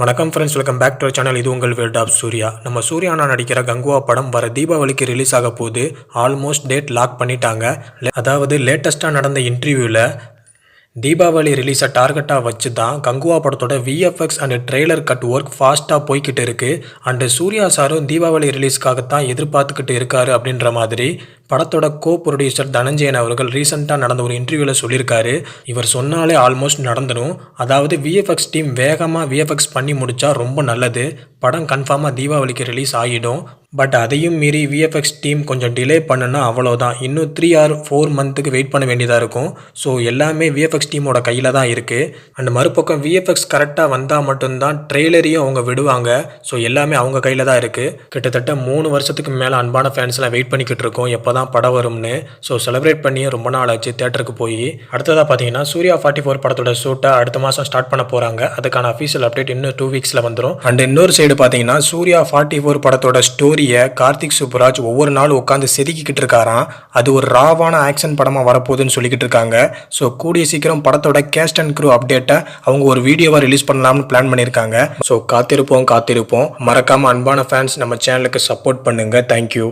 வணக்கம் friends, welcome back to channel. இது உங்கள் வேர்ல்ட் ஆஃப் சூர்யா. நம்ம சூர்யா அண்ணா நடிக்கிற கங்குவா படம் வர தீபாவளிக்கு ரிலீஸ் ஆக போகுது. ஆல்மோஸ்ட் டேட் லாக் பண்ணிட்டாங்க. அதாவது லேட்டஸ்ட்டாக நடந்த இன்டர்வியூவில் தீபாவளி ரிலீஸை டார்கெட்டாக வச்சு தான் கங்குவா படத்தோட VFX and trailer cut work ஃபாஸ்ட்டாக போய்கிட்டு இருக்குது. அண்டு சூர்யா சாரும் தீபாவளி ரிலீஸ்க்காகத்தான் எதிர்பார்த்துக்கிட்டு இருக்காரு அப்படின்ற மாதிரி படத்தோட கோ ப்ரொடியூசர் தனஞ்சயன் அவர்கள் ரீசெண்டாக நடந்த ஒரு இன்டர்வியூவில் சொல்லியிருக்காரு. இவர் சொன்னாலே ஆல்மோஸ்ட் நடந்துடும். அதாவது விஎஃப்எக்ஸ் டீம் வேகமாக விஎஃப்எக்ஸ் பண்ணி முடித்தா ரொம்ப நல்லது. படம் கன்ஃபார்மாக தீபாவளிக்கு ரிலீஸ் ஆகிடும். பட் அதையும் மீறி விஎஃப்எக்ஸ் டீம் கொஞ்சம் டிலே பண்ணுன்னா அவ்வளோதான். இன்னும் 3 or 4 மந்த்துக்கு வெயிட் பண்ண வேண்டியதாக இருக்கும். ஸோ எல்லாமே விஎஃப்எக்ஸ் டீமோட கையில் தான் இருக்குது. அண்ட் மறுபக்கம் விஎஃப்எக்ஸ் கரெக்டாக வந்தால் மட்டும்தான் ட்ரெய்லரையும் அவங்க விடுவாங்க. ஸோ எல்லாமே அவங்க கையில் தான் இருக்குது. கிட்டத்தட்ட 3 வருஷத்துக்கு மேலே அன்பான ஃபேன்ஸ்லாம் வெயிட் பண்ணிக்கிட்டு இருக்கோம் எப்போ தான் படம் வரும்னு. ஸோ செலிப்ரேட் பண்ணியே ரொம்ப நாள் ஆச்சு தேட்டருக்கு போய். அடுத்ததாக பார்த்தீங்கன்னா சூர்யா 44 படத்தோட ஷூட்டை அடுத்த மாதம் ஸ்டார்ட் பண்ண போகிறாங்க. அதுக்கான அஃபீஷியல் அப்டேட் இன்னும் 2 வீக்ஸில் வந்துடும். அண்ட் இன்னொரு சைடு பார்த்தீங்கன்னா சூர்யா 44 படத்தோட ஸ்டோரியை கார்த்திக் சுப்புராஜ் ஒவ்வொரு நாளும் உட்காந்து செதுக்கிக்கிட்டு இருக்காராம். அது ஒரு ராவான ஆக்ஷன் படமாக வரப்போகுதுன்னு சொல்லிக்கிட்டு இருக்காங்க. ஸோ கூடிய சீக்கிரம் படத்தோட கேஸ்ட் அண்ட் க்ரூ அப்டேட்டை அவங்க ஒரு வீடியோவாக ரிலீஸ் பண்ணலாம்னு பிளான் பண்ணியிருக்காங்க. ஸோ காத்திருப்போம். மறக்காமல் அன்பான ஃபேன்ஸ் நம்ம சேனலுக்கு சப்போர்ட் பண்ணுங்கள். தேங்க்யூ.